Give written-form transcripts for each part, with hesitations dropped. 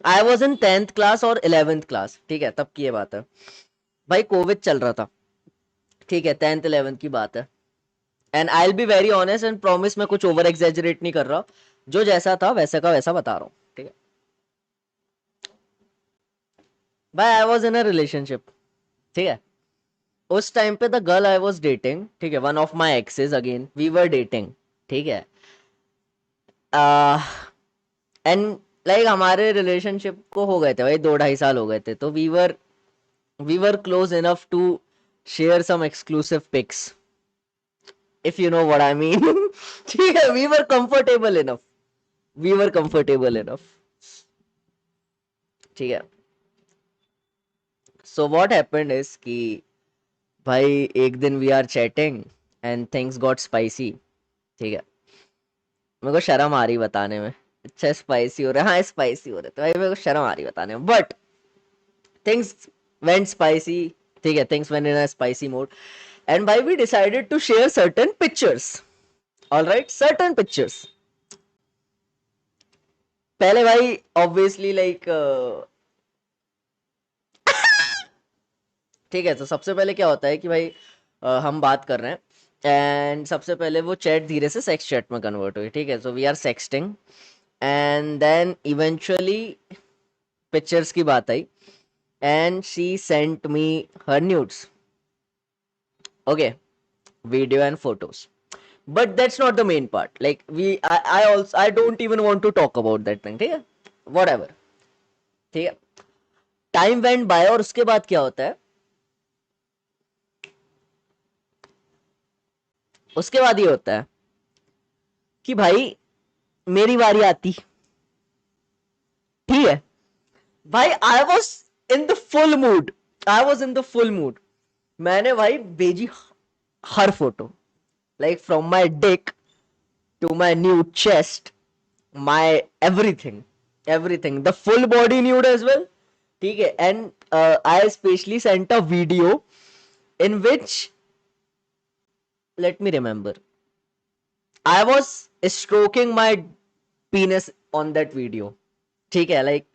I was in 10th class और 11th class, ठीक है, तब की ये बात है भाई, कोविड चल रहा था, ठीक है, 10th 11th की बात है। And I will be very honest and promise, मैं कुछ ओवर एग्जेजरेट नहीं कर रहा, जो जैसा था वैसा का वैसा बता रहा हूँ, ठीक है भाई। I was in a relationship, ठीक है, उस टाइम पे the girl I was dating, ठीक है, one of my exes, again we were dating, ठीक है, एंड लाइक हमारे रिलेशनशिप को हो गए थे भाई 2 ढाई साल हो गए थे, तो we were close enough to share some exclusive pics, if you know what I mean. ठीक है, वी वर कंफर्टेबल इनफ, ठीक है। सो व्हाट हैपेंड इज कि भाई एक दिन we are chatting and things got spicy, ठीक है, मेरे को शर्म आ रही बताने में, अच्छा स्पाइसी हो रहा है, हाँ स्पाइसी हो रहा है, तो भाई मेरे को शर्म आ रही बताने में, बट थिंग्स वेंट स्पाइसी, ठीक है, things went in a spicy mode, and भाई we decided to share certain pictures, alright, certain pictures. पहले भाई ऑब्वियसली लाइक ठीक है, तो सबसे पहले क्या होता है कि भाई हम बात कर रहे हैं, एंड सबसे पहले वो चैट धीरे से सेक्स चैट में कन्वर्ट हुई, ठीक है, so we are sexting, and then eventually pictures की बात आई, and she sent me her nudes, okay, video and photos, but that's not the main part, like I don't even want to talk about that thing, ठीक है, whatever, ठीक है। Time went by, और उसके बाद क्या होता है, उसके बाद ये होता है कि भाई मेरी बारी आती, ठीक है भाई, I was in the full mood, मैंने भाई भेजी हर photo, like from my dick to my nude chest, my everything the full body nude as well, ठीक है, and I specially sent a video in which, let me remember, I was stroking my penis on that video, ठीक है, like,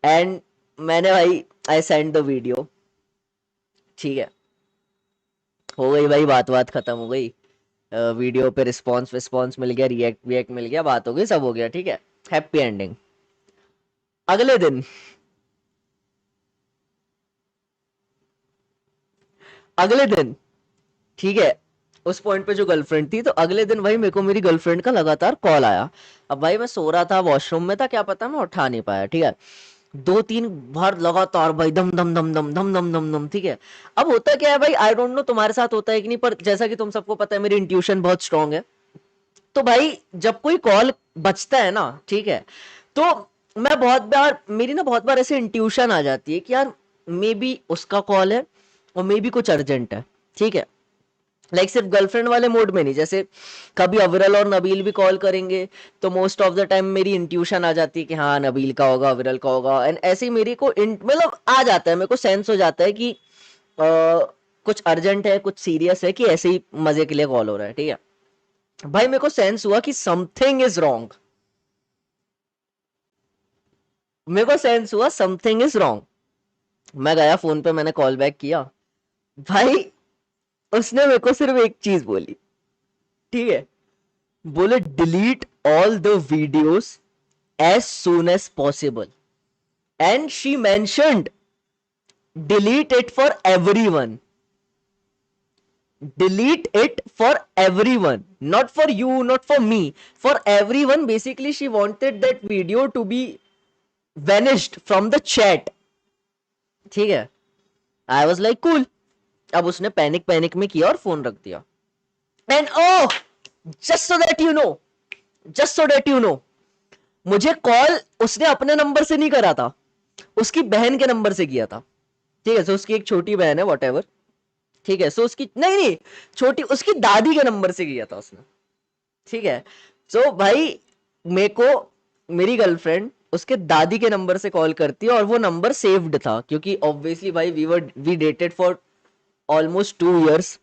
and मैंने भाई I sent the video, ठीक है, हो गई भाई, बात खत्म हो गई, वीडियो पे रिस्पॉन्स मिल गया, रिएक्ट मिल गया, बात हो गई, सब हो गया, ठीक है, हैप्पी एंडिंग। अगले दिन अगले दिन ठीक है, उस पॉइंट पे जो गर्लफ्रेंड थी, तो अगले दिन भाई मेरे को मेरी गर्लफ्रेंड का लगातार कॉल आया। अब भाई मैं सो रहा था, वॉशरूम में था, क्या पता मैं उठा नहीं पाया, ठीक है, 2-3 बार लगातार भाई, दम दम दम दम दम दम दम दम, ठीक है। अब होता क्या है भाई, आई डोंट नो तुम्हारे साथ होता है कि नहीं, पर जैसा कि तुम सबको पता है मेरी इंट्यूशन बहुत स्ट्रांग है, तो भाई जब कोई कॉल बजता है ना, ठीक है, तो मैं बहुत बार, मेरी ना बहुत बार ऐसे इंट्यूशन आ जाती है कि यार मे बी उसका कॉल है, और मे बी कुछ अर्जेंट है, ठीक है, लाइक सिर्फ गर्लफ्रेंड वाले मोड में नहीं, जैसे कभी अविरल और नबील भी कॉल करेंगे, तो मोस्ट ऑफ द टाइम मेरी इंट्यूशन आ जाती है कि हाँ नबील का होगा, अविरल का होगा, एंड ऐसे ही मेरे को मतलब आ जाता है, मेरे को सेंस हो जाता है कि कुछ अर्जेंट है, कुछ सीरियस है, कि ऐसे ही मजे के लिए कॉल हो रहा है, ठीक है। भाई मेरे को सेंस हुआ कि समथिंग इज रॉन्ग, मेरे को सेंस हुआ समथिंग इज रॉन्ग, मैं गया फोन पे, मैंने कॉल बैक किया, भाई उसने मेरे को सिर्फ एक चीज बोली, ठीक है, बोले delete all the videos as soon as possible, and she mentioned delete it for everyone, delete it for everyone, not for you, not for me, for everyone. Basically she wanted that video to be vanished from the chat, ठीक है। आई was like cool, अब उसने panic में किया और phone रख दिया, and oh, just so that you know just so that you know मुझे कॉल उसने अपने नंबर से नहीं करा था, उसकी बहन के नंबर से किया था, ठीक है, सो उसकी एक छोटी बहन है, वॉट एवर, ठीक है, सो उसकी नहीं छोटी, उसकी दादी के नंबर से किया था उसने, ठीक है। सो भाई मेरे को मेरी गर्लफ्रेंड उसके दादी के नंबर से कॉल करती है, और वो नंबर सेव्ड था, क्योंकि ऑब्वियसली भाई we dated for almost 2 years,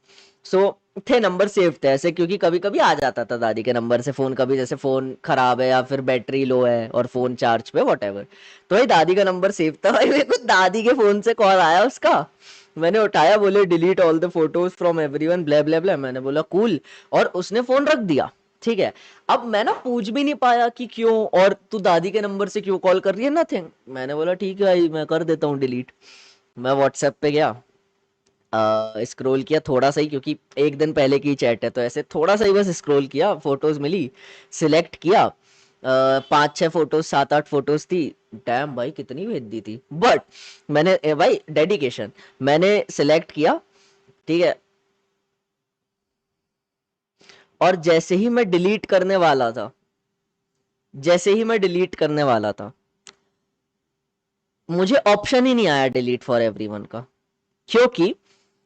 so थे, नंबर सेव थे ऐसे, क्योंकि कभी कभी आ जाता था दादी के नंबर से फोन, कभी जैसे फोन खराब है या फिर बैटरी लो है और फोन चार्ज पे वॉटेवर, तो भाई दादी का नंबर सेव था भाई। मेरे को दादी के फोन से कॉल आया उसका, मैंने उठाया, बोले delete all the photos from everyone blah blah blah, मैंने बोला कूल, और उसने फोन रख दिया। ठीक है, अब मैं ना पूछ भी नहीं पाया कि क्यों, और तू दादी के नंबर से क्यों कॉल कर रही है, नथिंग, मैंने बोला ठीक है भाई मैं कर देता हूँ डिलीट। मैं व्हाट्सएप पे गया, स्क्रॉल किया थोड़ा सा ही, क्योंकि एक दिन पहले की चैट है, तो ऐसे थोड़ा सा ही बस स्क्रॉल किया, फोटोज मिली, सिलेक्ट किया, 5-6 फोटोज, 7-8 फोटोज थी। डैम भाई कितनी भेज दी थी, बट मैंने भाई डेडिकेशन, मैंने सिलेक्ट किया, ठीक है, और जैसे ही मैं डिलीट करने वाला था, जैसे ही मैं डिलीट करने वाला था, मुझे ऑप्शन ही नहीं आया डिलीट फॉर एवरीवन का, क्योंकि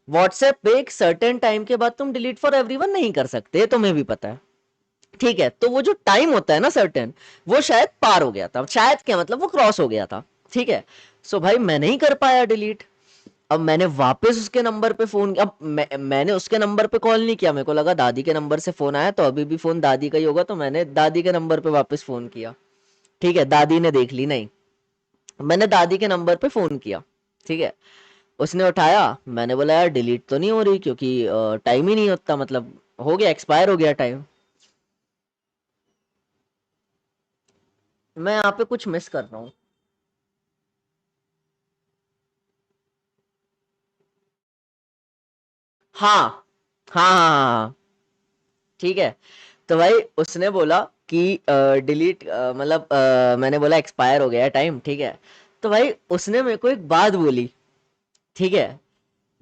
व्हाट्सएप पे एक सर्टेन टाइम के बाद तुम डिलीट फॉर एवरीवन नहीं कर सकते, तुम्हें भी पता है। ठीक है, तो वो जो टाइम होता है ना सर्टेन, वो शायद पार हो गया था, शायद क्या मतलब वो क्रॉस हो गया था। ठीक है, सो भाई मैं नहीं कर पाया डिलीट। अब मैंने वापस उसके नंबर पे फोन, अब मैंने उसके नंबर पे कॉल नहीं किया, मेरे को लगा दादी के नंबर से फोन आया तो अभी भी फोन दादी का ही होगा, तो मैंने दादी के नंबर पे वापस फोन किया। ठीक है, दादी ने देख ली नहीं, मैंने दादी के नंबर पे फोन किया। ठीक है, उसने उठाया, मैंने बोला यार डिलीट तो नहीं हो रही, क्योंकि टाइम ही नहीं होता, मतलब हो गया, एक्सपायर हो गया टाइम। मैं यहाँ पे कुछ मिस कर रहा हूँ। हाँ हाँ हाँ हाँ हाँ, ठीक है, तो भाई उसने बोला कि डिलीट, मतलब मैंने बोला एक्सपायर हो गया टाइम। ठीक है, तो भाई उसने मेरे को एक बात बोली, ठीक है,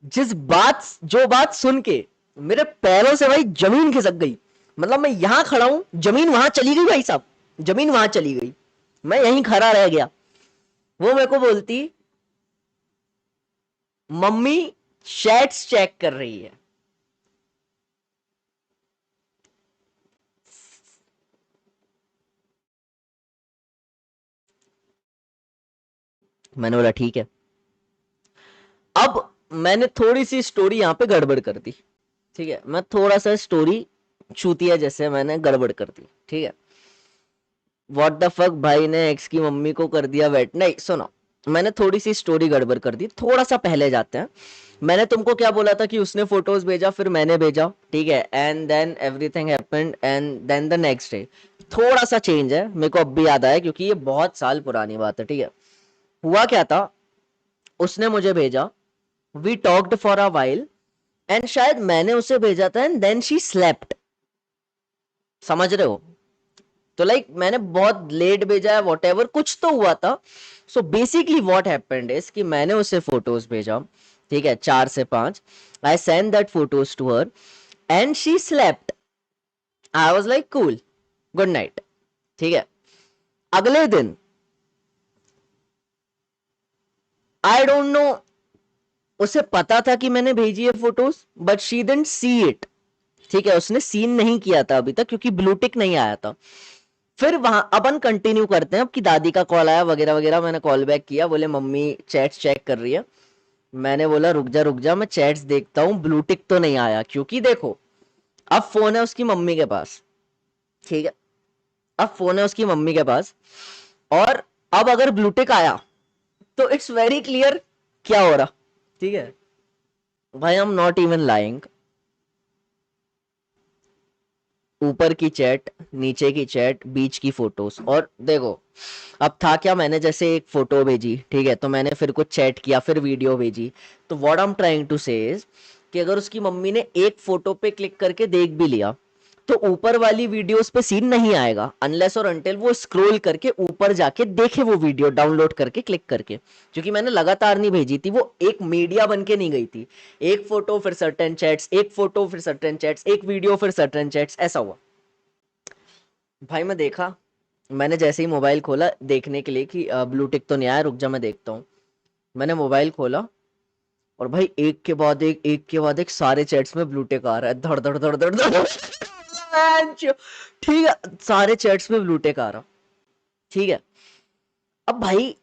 जिस बात, जो बात सुन के मेरे पैरों से भाई जमीन खिसक गई, मतलब मैं यहां खड़ा हूं, जमीन वहां चली गई भाई साहब, जमीन वहां चली गई, मैं यहीं खड़ा रह गया। वो मेरे को बोलती, मम्मी चैट्स चेक कर रही है। मैंने बोला ठीक है। अब मैंने थोड़ी सी स्टोरी यहाँ पे गड़बड़ कर दी। ठीक है, मैं थोड़ा सा स्टोरी चूतिया जैसे मैंने गड़बड़ कर दी। ठीक है, व्हाट द फक, भाई ने एक्स की मम्मी को कर दिया वेट, नहीं सुनो, मैंने थोड़ी सी स्टोरी गड़बड़ कर दी, थोड़ा सा पहले जाते हैं। मैंने तुमको क्या बोला था कि उसने फोटोज भेजा, फिर मैंने भेजा, ठीक है, and then everything happened, and then the next day, थोड़ा सा चेंज है, मेरे को अब भी याद आया क्योंकि ये बहुत साल पुरानी बात है। ठीक है, हुआ क्या था, उसने मुझे भेजा, we talked for a while, and शायद मैंने उसे भेजा था, एंड देन शी स्लेप्ट, समझ रहे हो, तो लाइक मैंने बहुत लेट भेजा है, वॉट एवर कुछ तो हुआ था। So basically what happened is कि मैंने उसे फोटोज भेजा, ठीक है, 4 से 5, I send that photos to her, and she slept, I was like cool, good night. ठीक है, अगले दिन, आई डोंट नो, उसे पता था कि मैंने भेजी है photos, but she didn't see it. ठीक है, उसने सीन नहीं किया था अभी तक, क्योंकि ब्लू टिक नहीं आया था। फिर वहां अपन कंटिन्यू करते हैं, अब कि दादी का कॉल आया वगैरह वगैरह, मैंने कॉल बैक किया, बोले मम्मी चैट्स चेक कर रही है। मैंने बोला रुक जा मैं चैट्स देखता हूँ, ब्लू टिक तो नहीं आया, क्योंकि देखो अब फोन है उसकी मम्मी के पास। ठीक है, अब फोन है उसकी मम्मी के पास, और अब अगर ब्लू टिक आया तो इट्स वेरी क्लियर क्या हो रहा। ठीक है भाई, I am not even lying, ऊपर की चैट, नीचे की चैट, बीच की फोटोज, और देखो अब था क्या, मैंने जैसे एक फोटो भेजी, ठीक है, तो मैंने फिर कुछ चैट किया, फिर वीडियो भेजी, तो what I am trying to say is कि अगर उसकी मम्मी ने एक फोटो पे क्लिक करके देख भी लिया, तो ऊपर वाली वीडियोस पे सीन नहीं आएगा, अनलेस और अनटिल वो स्क्रॉल करके ऊपर जाके देखे वो वीडियो डाउनलोड करके क्लिक करके, क्योंकि मैंने लगातार नहीं भेजी थी, वो एक मीडिया बन के नहीं गई थी, एक फोटो फिर सर्टेन चैट्स, एक फोटो फिर सर्टेन चैट्स, एक वीडियो फिर सर्टेन चैट्स, ऐसा हुआ। भाई मैं देखा, मैंने जैसे ही मोबाइल खोला देखने के लिए कि ब्लू टिक तो नहीं आया, रुक जा मैं देखता हूँ, मैंने मोबाइल खोला, और भाई एक के बाद एक, एक के बाद एक, सारे चैट्स में ब्लू टिक आ रहा है, धड़ धड़ धड़ धड़ धड़। ठीक है, सारे चैट्स में ब्लू टिक आ रहा। ठीक है, अब भाई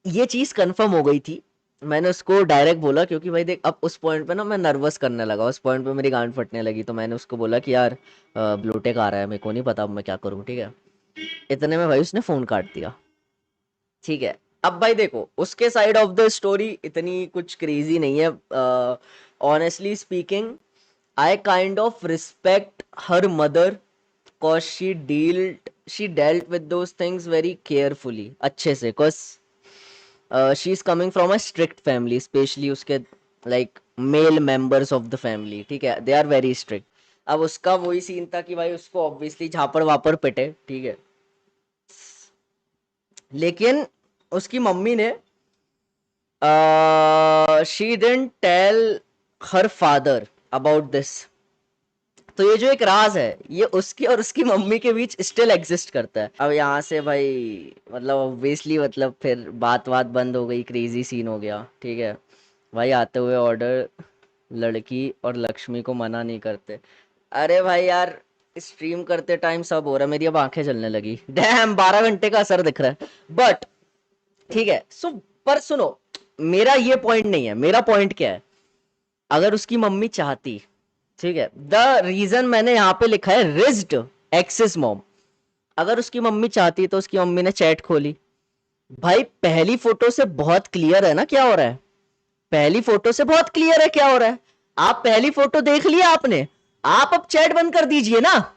ये चीज कंफर्म हो गई थी मैंने उसको डायरेक्ट बोला, क्योंकि भाई देख अब उस पॉइंट पे ना मैं नर्वस करने लगा, उस पॉइंट पे मेरी गांड फटने लगी, तो मैंने उसको बोला कि यार ब्लूटेक आ रहा है, मेरे को नहीं पता अब मैं क्या करूँ, ठीक है। इतने में भाई उसने फोन काट दिया, ठीक है। अब भाई देखो उसके साइड ऑफ द स्टोरी इतनी कुछ क्रेजी नहीं है, honestly speaking I kind of respect her mother, cause she dealt with those things very carefully, अच्छे से, cause she is coming from a strict family, especially उसके like male members of the family, ठीक है, they are very strict। अब उसका वही scene था कि भाई उसको ऑब्वियसली झापड़ वापड़ पिटे, ठीक है, लेकिन उसकी मम्मी ने she didn't tell her father about this. तो ये जो एक राज है ये उसकी और उसकी मम्मी के बीच स्टिल एग्जिस्ट करता है। अब यहाँ से भाई मतलब ऑब्वियसली मतलब फिर बात बात बंद हो गई, क्रेजी सीन हो गया, ठीक है। भाई आते हुए ऑर्डर, लड़की और लक्ष्मी को मना नहीं करते। अरे भाई यार स्ट्रीम करते टाइम सब हो रहा है, मेरी अब आंखें जलने लगी, डैम 12 घंटे का असर दिख रहा है, बट ठीक है। पर सुनो, मेरा ये पॉइंट नहीं है, मेरा पॉइंट क्या है, अगर उसकी मम्मी चाहती, ठीक है, द रीजन मैंने यहाँ पे लिखा है रिज्ड एक्सिस मॉम, अगर उसकी मम्मी चाहती तो उसकी मम्मी ने चैट खोली। भाई पहली फोटो से बहुत क्लियर है ना क्या हो रहा है, पहली फोटो से बहुत क्लियर है क्या हो रहा है। आप पहली फोटो देख लिया आपने, आप अब चैट बंद कर दीजिए ना,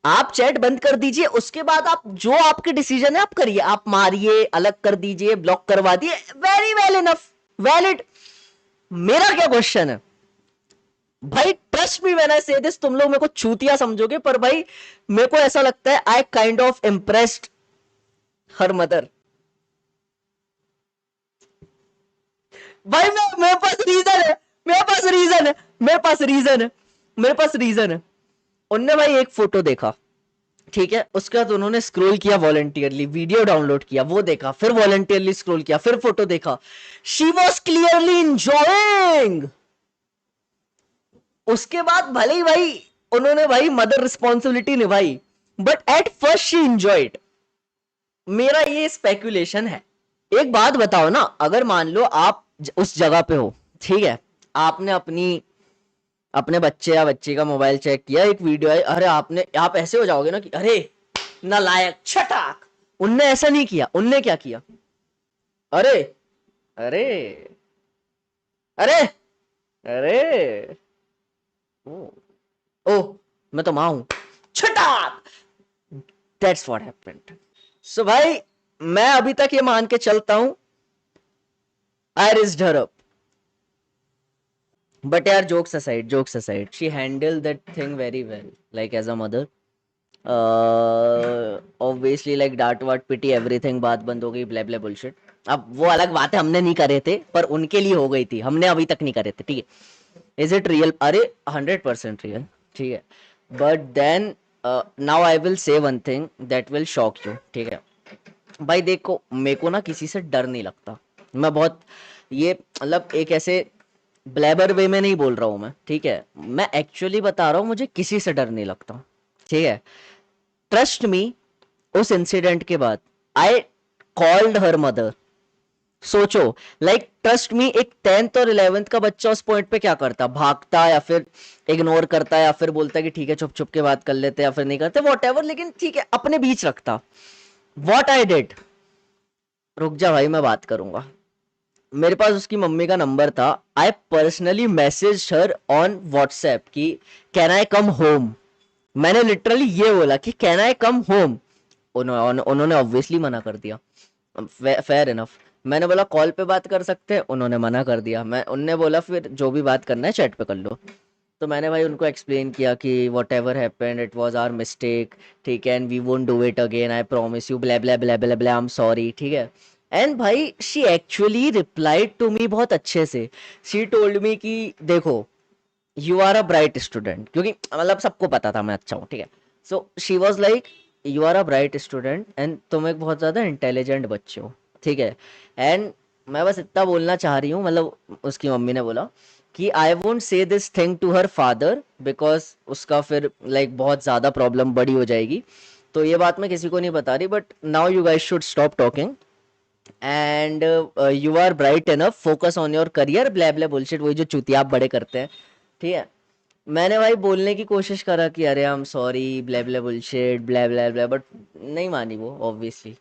आप चैट बंद कर दीजिए, उसके बाद आप जो आपके डिसीजन है आप करिए, आप मारिए, अलग कर दीजिए, ब्लॉक करवा दिए, वेरी वेल इनफ, वैलिड। मेरा क्या क्वेश्चन है भाई, ट्रस्ट मी व्हेन आई से दिस, तुम लोग मेरे को चूतिया समझोगे पर भाई मेरे को ऐसा लगता है I kind of impressed her mother. भाई मैं, मेरे पास रीजन है, मेरे पास रीजन है, मेरे पास रीजन है, मेरे पास रीजन है। उनने भाई एक फोटो देखा, ठीक है, उसके बाद उन्होंने स्क्रॉल किया वॉलंटियरली, वीडियो डाउनलोड किया, वो देखा, फिर वॉलंटियरली स्क्रॉल किया, फिर फोटो देखा, शी वॉज क्लियरली इंजॉइंग। उसके बाद भले ही भाई उन्होंने भाई मदर रिस्पॉन्सिबिलिटी निभाई, but at first she enjoyed. मेरा ये स्पेकुलेशन है। एक बात बताओ ना, अगर मान लो आप उस जगह पे हो, ठीक है, आपने अपने बच्चे या बच्ची का मोबाइल चेक किया, एक वीडियो है, अरे आपने, आप ऐसे हो जाओगे ना कि अरे नालायक छटाक। उनने ऐसा नहीं किया, उनने क्या किया, अरे अरे अरे अरे ओ, ओ मैं तो मां हूं, छटाक, दैट्स व्हाट हैपेंड। सो भाई मैं अभी तक ये मान के चलता हूं I raised her up, but यार jokes aside she handle that thing very well, like as a mother. Obviously like डांट वाट पिटी एवरीथिंग, बात बंद हो गई, ब्ले ब्ले बुलशिट। अब वो अलग बात है, हमने नहीं करे थे पर उनके लिए हो गई थी, हमने अभी तक नहीं करे थे, ठीक है। इज इट रियल, अरे 100% रियल, ठीक है। But then now I will say one thing that will shock you, ठीक है। भाई देखो मेरे को ना किसी से डर नहीं लगता, मैं बहुत, ये मतलब एक ऐसे ब्लैबर वे में नहीं बोल रहा हूं मैं, ठीक है, मैं एक्चुअली बता रहा हूं, मुझे किसी से डर नहीं लगता, ठीक है। ट्रस्ट मी, उस इंसिडेंट के बाद आई कॉल्ड हर मदर। सोचो, लाइक ट्रस्ट मी, एक 10th और 11th का बच्चा उस पॉइंट पे क्या करता, भागता या फिर इग्नोर करता या फिर बोलता कि ठीक है चुप चुप के बात कर लेते या फिर नहीं करते, वॉट एवर, लेकिन ठीक है अपने बीच रखता। वॉट आई डिड, रुक जा भाई मैं बात करूंगा, मेरे पास उसकी मम्मी का नंबर था, I personally message her on WhatsApp कि कैन आई कम होम। मैंने लिटरली ये बोला कि कैन आई कम होम, उन्होंने ऑब्वियसली मना कर दिया, फेयर इनफ। मैंने बोला कॉल पे बात कर सकते हैं, उन्होंने मना कर दिया। मैं उनने बोला फिर जो भी बात करना है चैट पे कर लो। तो मैंने भाई उनको एक्सप्लेन किया कि whatever happened it was our mistake, ठीक है, and we won't do it again, I promise you, blah blah blah blah blah, I am sorry, ठीक है। एंड भाई she actually replied to me बहुत अच्छे से, शी टोल्ड मी कि देखो you are a bright student, क्योंकि मतलब सबको पता था मैं अच्छा हूँ, ठीक है। So she was like you are a bright student and तुम एक बहुत ज़्यादा इंटेलिजेंट बच्चे हो, ठीक है। एंड मैं बस इतना बोलना चाह रही हूँ, मतलब उसकी मम्मी ने बोला कि I won't say this thing to her father because उसका फिर लाइक बहुत ज़्यादा प्रॉब्लम बड़ी हो जाएगी, तो ये बात मैं किसी को नहीं बता रही, but now you guys should stop talking, and you are bright enough, focus on your career, blah blah bullshit, वही जो चुतिया आप बड़े करते हैं, ठीक है। मैंने भाई बोलने की कोशिश करा कि अरे I am sorry, blah blah bullshit, blah blah blah, but नहीं मानी वो ऑब्वियसली।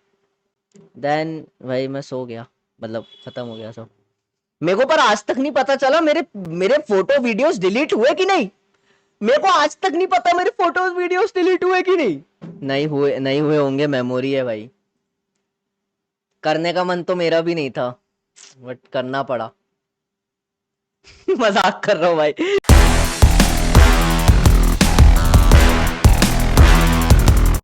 देन भाई मैं सो गया, मतलब खत्म हो गया सब। मेरे को पर आज तक नहीं पता चला मेरे मेरे फोटो वीडियोस डिलीट हुए कि नहीं। मेरे को आज तक नहीं पता मेरे फोटोज वीडियोस डिलीट हुए कि नहीं। नहीं हुए, नहीं हुए होंगे, मेमोरी है भाई। करने का मन तो मेरा भी नहीं था, बट करना पड़ा। मजाक कर रहा हूँ भाई।